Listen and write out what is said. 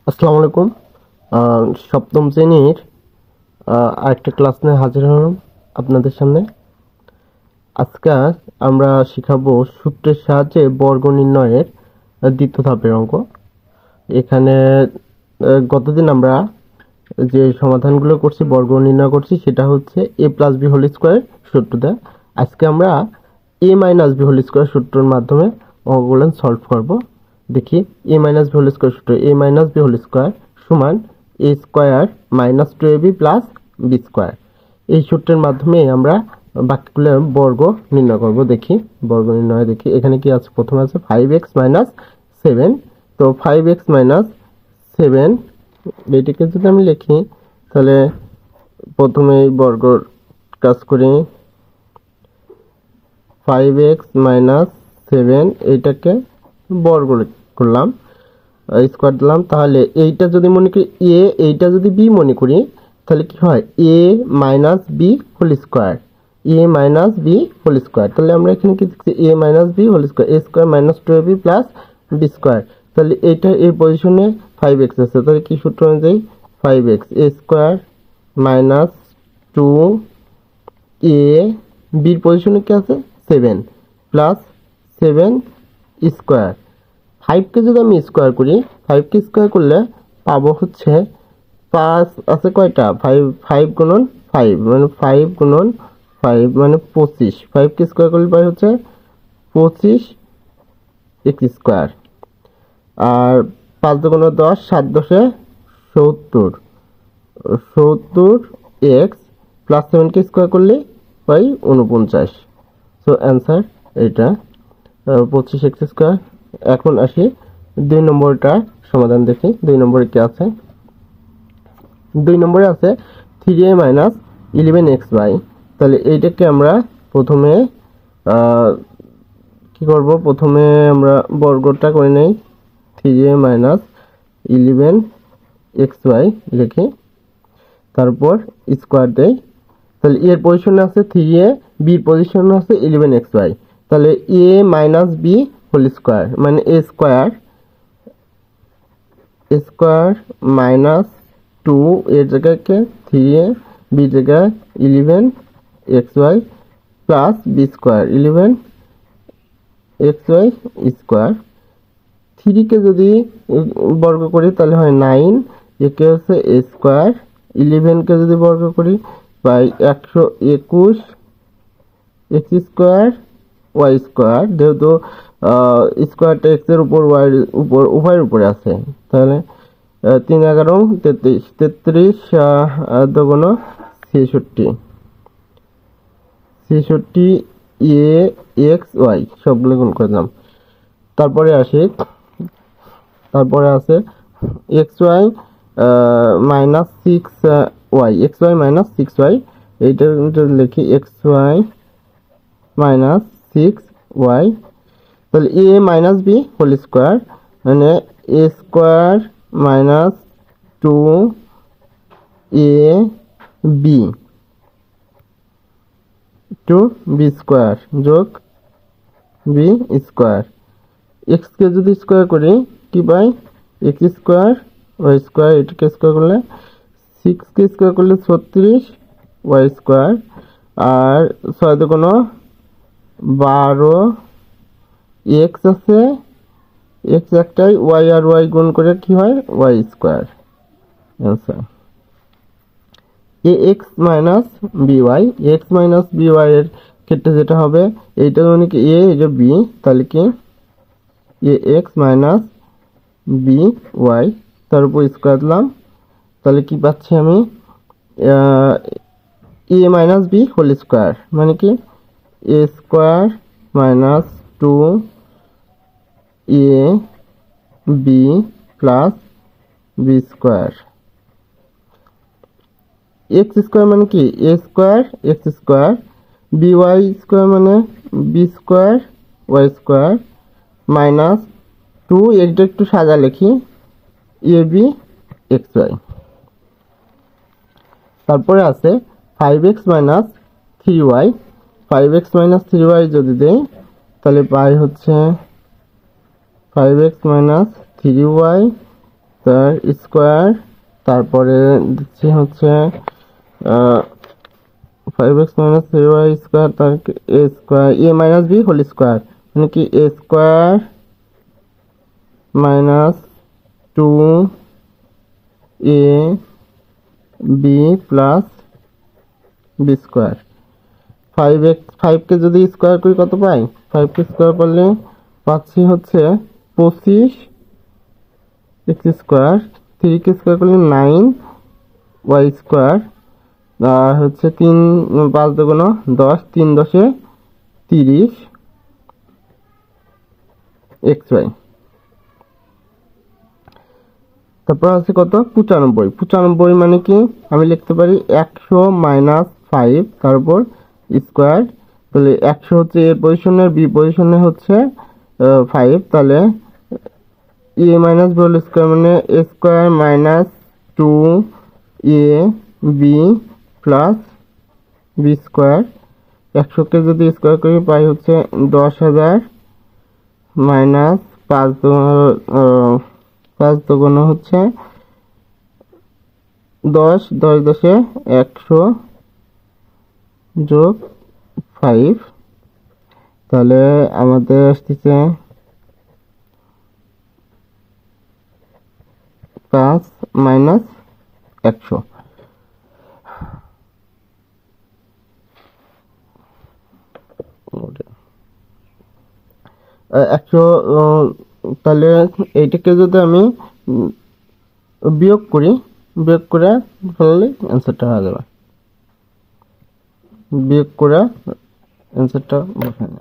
আসসালামু আলাইকুম। সপ্তম শ্রেণীর আরেকটা ক্লাস নিয়ে হাজির হলাম আপনাদের সামনে। আজকে আমরা শিখাবো সূত্রের সাহায্যে বর্গ নির্ণয়ের দ্বিতীয় ধাপের অঙ্ক। এখানে গতদিন আমরা যে সমাধানগুলো করছি, বর্গ নির্ণয় করছি, সেটা হচ্ছে a plus B whole square সূত্রটা। আজকে আমরা a minus B whole square সূত্রের মাধ্যমে অঙ্কগুলো সলভ করব। দেখি a minus B whole square সূত্র a minus B whole square সমান a square minus 2ab plus B square. এই সূত্রের মাধ্যমে আমরা বাকিগুলো বর্গ নির্ণয় করব। দেখি বর্গ নির্ণয় দেখি এখানে কি আছে। প্রথমে আছে 5x মাইনাস 7। তো 5x মাইনাস 7 এটাকে যদি আমি লিখি তাহলে প্রথমে বর্গর কাজ করি। 5x মাইনাস 7 এইটাকে বর্গ করলাম, স্কোয়ার দিলাম। তাহলে এইটা যদি মনে করি a, এইটা যদি b মনে করি তাহলে কি হয় a minus B whole square, a minus B whole square. তাহলে আমরা এখানে কি লিখছি a minus B whole square, a square minus 2ab plus B square. তাহলে এইটা এই পজিশনে 5x আছে, তাহলে কি সূত্র অনুযায়ী 5x a square minus 2a, বির পজিশনে কি আছে 7 প্লাস 7 স্কোয়ার। 5কে যদি আমি স্কোয়ার করি, 5কে স্কোয়ার করলে পাবো হচ্ছে 5 আছে কয়টা 5 গুণন 5 মানে 5 গুণন 5 মানে 25। 5কে স্কোয়ার করলে পাই হচ্ছে 25 x স্কোয়ার। আর 5 দুগুণ 10, 7 10 70 x প্লাস 7কে স্কোয়ার করলে পাই 49। সো অ্যান্সার এটা 25x স্কোয়ার। এখন আসি 2 নম্বরটা সমাধান দেখি। 2 নম্বরে কি আছে। 2 নম্বরে আছে 3a মাইনাস 11xy। তাহলে এইটাকে আমরা প্রথমে কি করব, প্রথমে আমরা বর্গটা করে নেই। 3a মাইনাস 11xy লিখি, তারপর স্কোয়ার দেই। তাহলে এর পজিশনে আছে 3a, বির পজিশনে আছে 11xy। তাহলে a minus B whole square মানে a স্কোয়ার মাইনাস 2 এর জায়গায় 3a, বি জায়গায় 11xy plus B square 11xy square. 3কে যদি বর্গ করি তাহলে হয় 9, একে হচ্ছে a স্কোয়ার। 11কে যদি বর্গ করি by 121 x square Y square. যেহেতু স্কোয়ারটা x এর উপর y এর উপর উভয়ের উপরে আছে, তাহলে 3 11 33, 33 দুগুণ 66 a x y সবগুলো গুণ করলাম। তারপরে আসি, তারপরে আছে xy minus 6y, xy minus 6y। এইটা লিখি xy মাইনাস 6y। তাহলে a minus B whole square মানে a square minus 2ab two B square যোগ বি স্কোয়ার। এক্সকে যদি স্কোয়ার করি কি পাই x স্কোয়ার ওয়াই স্কোয়ার। এটাকে স্কোয়ার করলে 6কে স্কোয়ার করলে 36 ওয়াই স্কোয়ার। আর 6 দুগুণ 12 x আছে, x একটাই, y আর y গুণ করে কি হয় y স্কোয়ার। আচ্ছা ax minus by, x minus by এর ক্ষেত্রে যেটা হবে এইটা মানে কি a, এটা b, তাহলে কি ax মাইনাস by তার উপর স্কোয়ার দিলাম। তাহলে কি পাচ্ছি আমি a minus B whole square মানে কি a square minus 2ab plus B square. x square মানে কি a square x square, by square মানে B square Y square minus 2, এটা একটু সাজা লিখি ab xy। তারপরে আছে 5x minus 3y। 5x minus 3y যদি দেই তাহলে পাই হচ্ছে 5x মাইনাস 3y তার স্কোয়ার, তারপরে দিচ্ছি হচ্ছে 5x মাইনাস 3y স্কোয়ার, তার এ স্কোয়ার এ মাইনাস বি হোল স্কোয়ার, মানে কি এ square minus 2 A B plus B square. 5কে যদি স্কোয়ার করি কত পাই? 5কে স্কোয়ার করলে পাচ্ছি হচ্ছে 25 এক্স স্কোয়ার, 3কে স্কোয়ার করলে 9 ওয়াই স্কোয়ার, আর হচ্ছে 5 দুগুণ 10, 3 10 30 এক্স ওয়াই। তারপর আছে কত? 95। 95 মানে কি আমি লিখতে পারি 100 মাইনাস 5 তারপর স্কোয়ার, তাহলে 100 হচ্ছে এ পজিশনের, বি পজিশনে হচ্ছে 5, তাহলে এ মাইনাস বি হোল স্কোয়ার মানে এ square minus 2 A B plus B square. 100কে যদি স্কোয়ার করি পাই হচ্ছে 10,000 মাইনাস 5 দুগুণ হচ্ছে 10, 10 10 100 যোগ 5, তাহলে আমাদের আসতেছে 5 মাইনাস 100। তাহলে এইটাকে যদি আমি বিয়োগ করি, বিয়োগ করে ফেললে অ্যান্সারটা হয়ে যাবে, বিয়োগ করে অ্যান্সারটা বসানো।